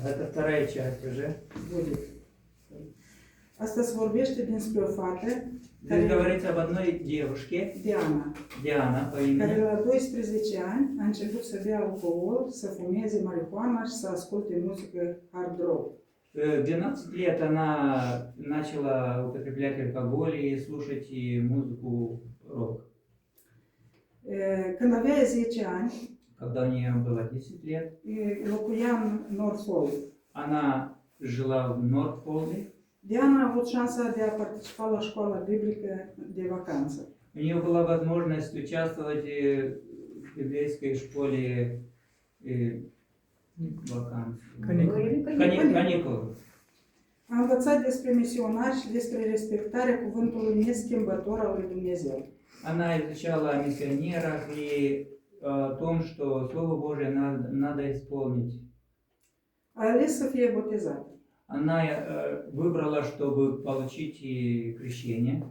Это вторая часть уже. Будет. Astăzi vorbește despre o fată Здесь говорится об одной девушке, Диана по care имени, la 12 ani a început să bea alcool, să fumeze marihuana și să asculte muzică hard rock. В 12 лет она начала употреблять алкоголь и слушать и музыку рок. Când avea 10 ani, Когда у нее было 10 лет, locuia în Norfolk. она жила в Нортфолде. Diana a avut șansa de a participa la școala biblică de vacanță. У нее была возможность участвовать в библейской школе каникулы. A învățat despre misionari și despre respectarea cuvântului neschimbător al lui Dumnezeu. Она изучала о миссионерах и о том, что Слово Божие надо исполнить. A ales să fie botezată. Она выбрала, чтобы получить крещение.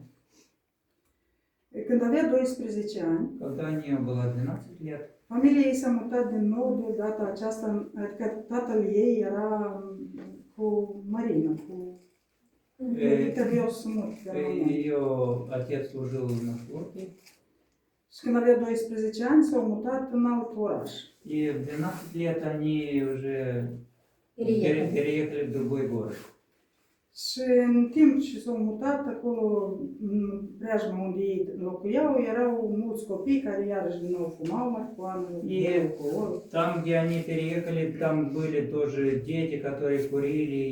Când avea 12 ani, Когда у нее было 12 лет, familia ei s-a mutat din nou de data aceasta, adică tatăl ei era cu marină, cu... Trebuiau să mut de la mână. ее отец служил на флоте. Și când avea 12 ani, s-au mutat în alt oraș. И в 12 лет они уже переехали в другой город. Și în timp ce s-au mutat acolo, în preajma unde ei locuiau, erau mulți copii care iarăși din nou fumau marihuană, alcool. Там, где они переехали, там были тоже дети, которые курили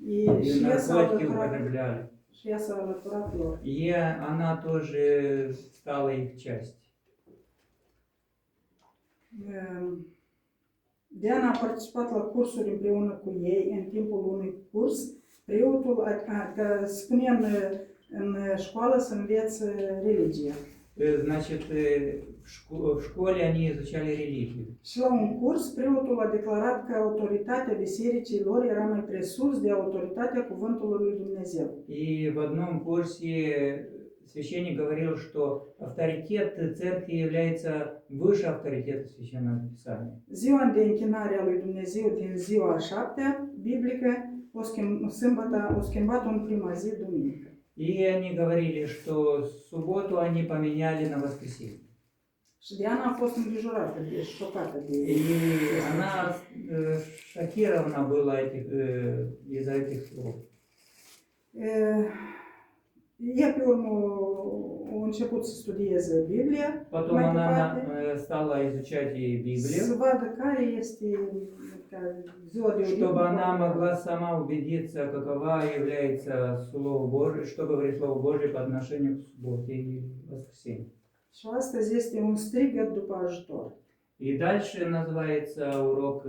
и наркотики употребляли. Și ea s-a alăturat lor. И она тоже стала их частью. Diana a participat la cursuri împreună cu ei în timpul unui curs. Preotul, adică spunea în școală să învețe religia. Значит, в школе они изучали религию. Și la un curs, preotul a declarat că autoritatea bisericii lor era mai presus de autoritatea cuvântului lui Dumnezeu. И в одном курсе священник говорил, что авторитет церкви является выше авторитета Священного Писания. Ziua de închinare a lui Dumnezeu din ziua a 7-a biblică, sâmbătă, o schimbat în prima zi, duminică. И они говорили, что субботу они поменяли на воскресенье. Și Diana a fost îngrijorată, șocată de И она шокирована была из-за этих слов. Ea pe urmă a început să studieze Biblia, Потом mai она departe, стала изучать и să Библию, vadă care este ziua de чтобы она odihnă. могла сама убедиться, какова является Слово Божие, что говорит Слово Божие по отношению к субботе и воскресенью. Și astăzi este un strigăt după ajutor. И дальше называется урок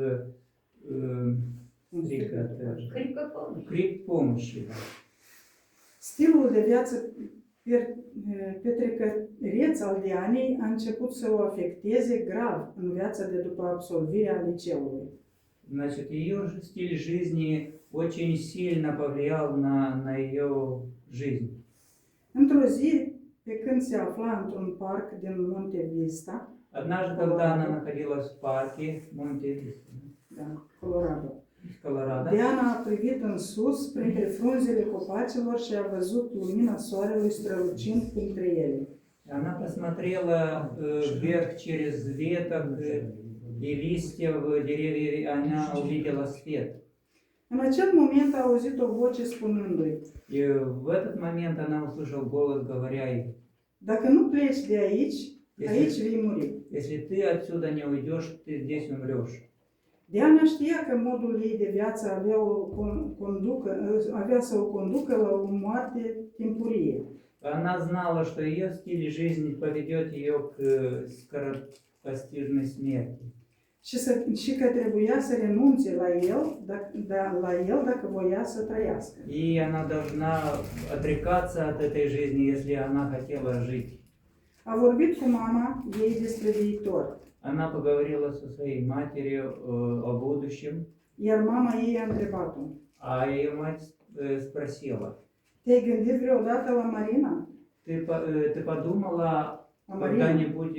крик помощи. Да. Stilul de viață petrecăreț al Dianei a început să o afecteze grav în viața de după absolvirea liceului. Значит, ее стиль жизни очень сильно повлиял на ее жизнь. Într-o zi, pe când se afla într-un parc din Monte Vista, Однажды, когда она находилась в парке Монте Colorado, Колорадо, Diana a privit în sus, printre frunzele copacilor și a văzut lumina soarelui strălucind printre ele. она посмотрела вверх через веток и листьев деревьев, и она увидела свет. În acel moment a auzit o voce spunându-i: И в этот момент она услышала голос, говоря ей: dacă nu pleci de aici, aici vei muri. если ты отсюда не уйдешь, ты здесь умрешь. Diana știa că modul ei de viață avea să o conducă la o moarte timpurie. Она знала, что ее стиль жизни поведет ее к скоропостижной смерти. Și că trebuia să renunțe la el dacă voia să trăiască. И она должна отрекаться от этой жизни, если она хотела жить. A vorbit cu mama ei despre viitor. Она поговорила со своей матерью о будущем, Iar mama ei a întrebat-o: а ее мать спросила: te-ai gândit vreodată la Marina? ты подумала La Marina. когда-нибудь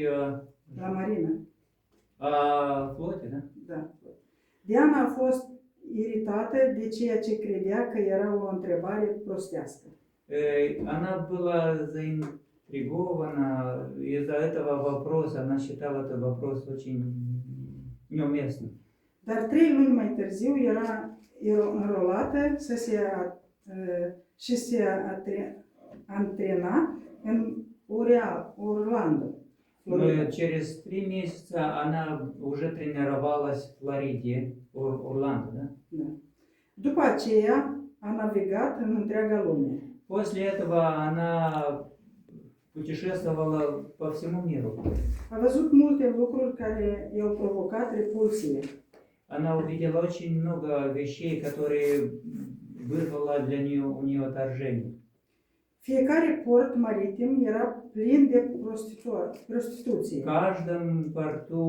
La Marina. о флоте, да? Da. Diana a fost iritată de ceea ce credea că era o întrebare prostească. Она была заинтригована из-за этого вопроса, она считала этот вопрос очень неуместным. Dar 3 luni mai târziu era înrolată și se antrena în Orlando, Но Florida. через 3 месяца она уже тренировалась в Флориде, Орландо, да? Da. După aceea a navigat în întreaga lume. После этого она путешествовала по всему миру. A văzut multe lucruri care i-au provocat repulsie. Она увидела очень много вещей, которые вызвало для нее, у нее отторжение. Fiecare port maritim era plin de prostituție. В каждом порту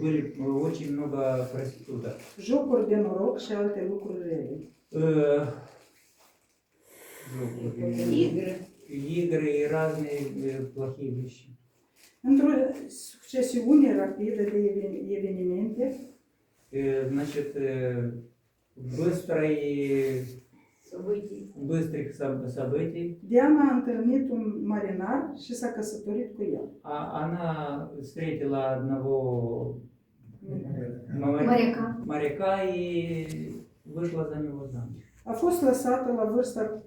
были очень много проституток. Jocuri de noroc și alte lucruri rele. Игры и разные плохие вещи. Într-o succesiune rapidă de evenimente, Значит, быстрых событий. Diana a întâlnit un marinar și s-a căsătorit cu el. Она встретила одного моряка и вышла за него замуж. A fost lăsată la vârsta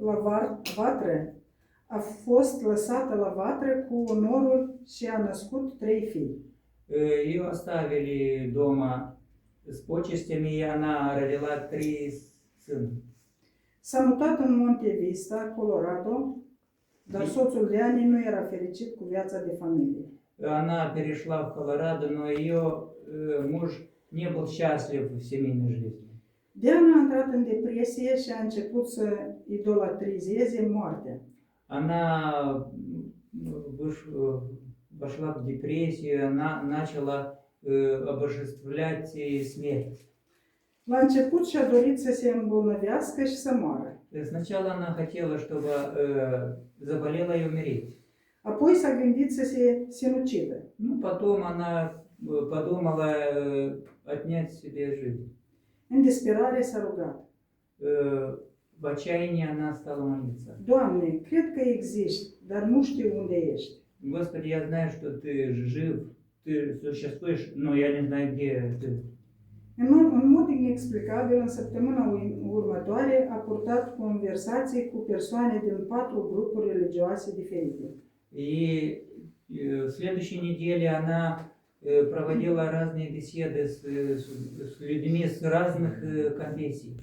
la vatră cu onorul și a născut 3 fii. Ее оставили дома с почестями, и она родила 3 сына. S-a mutat în Monte Vista, Colorado, dar soțul de ani nu era fericit cu viața de familie. Она перешла в Колорадо, но ее муж не был счастлив в семейной жизни. Diana a intrat în depresie și a început să idolatrizeze moartea. Она вошла в депрессию, она начала обожествлять смерть. La început și-a dorit să se îmbolnăvească și să moară. Сначала она хотела, чтобы заболела и умереть. Apoi s-a gândit să se sinucidă. Ну, потом она подумала отнять себе жизнь. În disperare s-a rugat. В отчаянии она стала молиться. Doamne, cred că existi, dar nu știu unde ești. Господи, я знаю, что Ты жив, Ты существуешь, но я не знаю, где Ты. În mod inexplicabil, în săptămâna următoare a purtat conversații cu persoane din 4 grupuri religioase diferite. И в следующей неделе она проводила разные беседы с людьми с разных конфессий.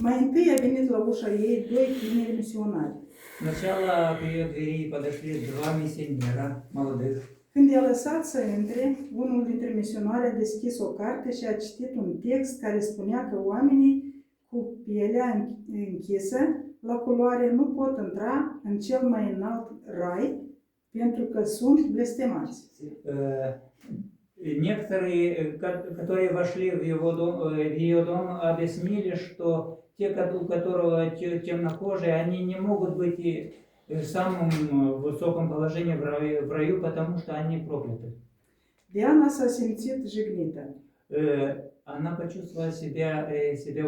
Mai întâi a venit la ușa ei 2 tineri misionari. Сначала к ее двери подошли 2 миссионера молодых. Când i-a lăsat să intre, unul dintre misionari a deschis o carte și a citit un text care spunea că oamenii cu pielea închisă, la culoare, nu pot intra în cel mai înalt rai, pentru că sunt blestemați. Некоторые, которые вошли в ее дом, объяснили, что те, у которого темнокожие, они не могут быть в самом высоком положении в раю, потому что они прокляты. Diana s-a simțit jignită. Она почувствовала себя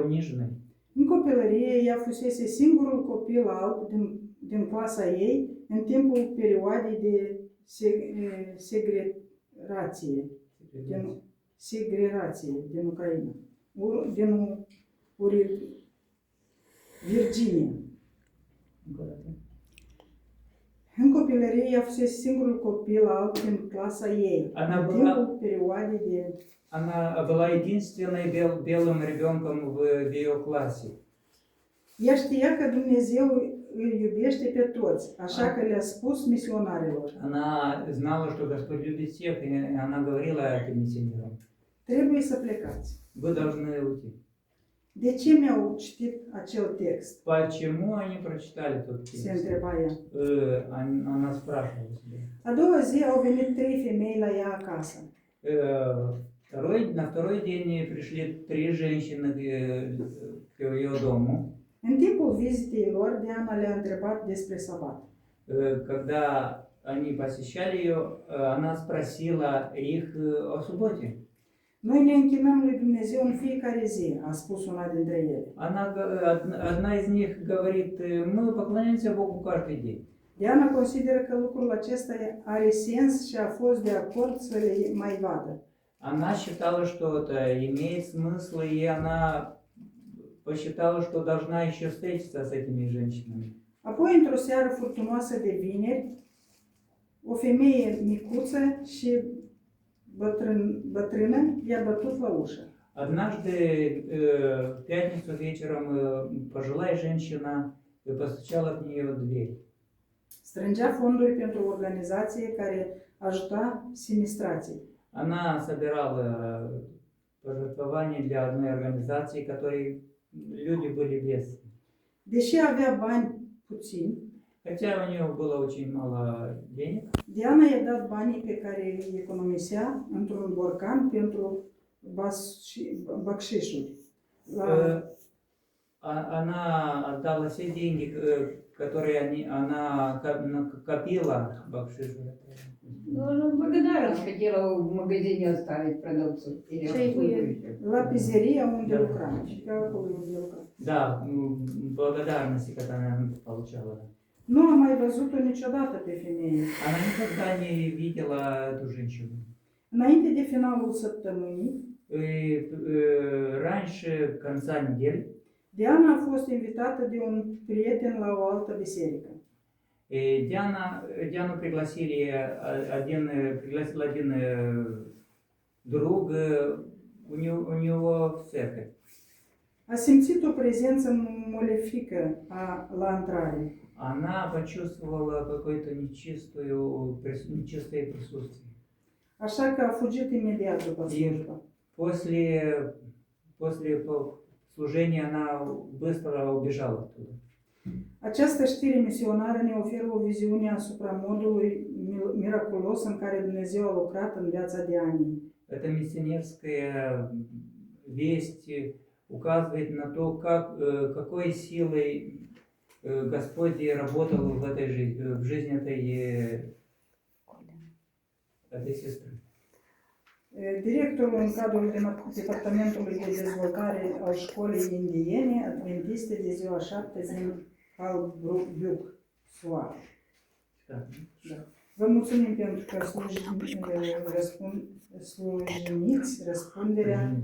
униженной. În copilărie, ea fusese singurul copil alb din clasa ei în timpul perioadei de segregație din Ucraina, din Virginia. În copilărie, ea fusese singurul copil alb din clasa ei, în timpul perioadei de... Она была единственной белым ребенком в ее классе. Ea știa că Dumnezeu îi iubește pe toți, așa că le-a spus misionarilor. Она знала, что Господь любит всех, и она говорила этим миссионерам. Trebuie să plecați. Вы должны уйти. De ce mi-au citit acel text? Почему они прочитали тот Se текст? întreba ea. Она спрашивала себя. A doua zi au venit 3 femei la ea acasă. На второй день пришли 3 женщины к ее дому. În timpul vizitei lor, Diana le-a întrebat despre sabat. Когда они посещали ее, она спросила их о субботе. Noi ne închinăm lui Dumnezeu în fiecare zi, a spus una dintre ele. Одна из них говорит, мы поклоняемся Богу каждый день. Diana consideră că lucrul acesta are sens și a fost de acord să le mai vadă. Она считала, что это имеет смысл, и она посчитала, что должна еще встретиться с этими женщинами. Apoi, într-o seară furtunoasă de vineri, o femeie micuță și bătrână i-a bătut la ușă. Однажды в пятницу вечером пожилая женщина постучала к нее в дверь. Strângea fonduri pentru o organizație care ajuta sinistrații. Она собирала пожертвования для одной организации, которой люди были бедствия. Deși avea bani puțini, Хотя у нее было очень мало денег, Diana i-a dat banii pe care îi economisea într-un borcan pentru bacșișuri. она отдала все деньги, которые она копила, бакшиш. Ну, она благодарна, хотела в магазине оставить продавцу. Или La pizzeria unde lucra. Și pe acolo unde lucra. Да, благодарности, которые она получала. Nu am mai văzut-o niciodată pe femeie. Она никогда не видела эту женщину. Înainte de finalul săptămânii, И раньше конца недели Diana a fost invitată de un prieten la o altă biserică. Диану пригласил один друг у него в церковь. A simțit o prezență molefică la intrare. Она почувствовала какое-то нечистое присутствие. Așa că a fugit imediat după slujbă. После служения она быстро убежала оттуда. Această știre misionară ne oferă o viziune asupra modului miraculos în care Dumnezeu a lucrat în viața de ani. Эта миссионерская весть указывает на то, какой силой Господь работал в жизни этой сестры. Directorul în cadrul Departamentului de Dezvoltare al Școlii Indiene Adventiste de ziua 7 din Halbruck, SUA. Da. Vă mulțumim pentru că slujiniți răspunderea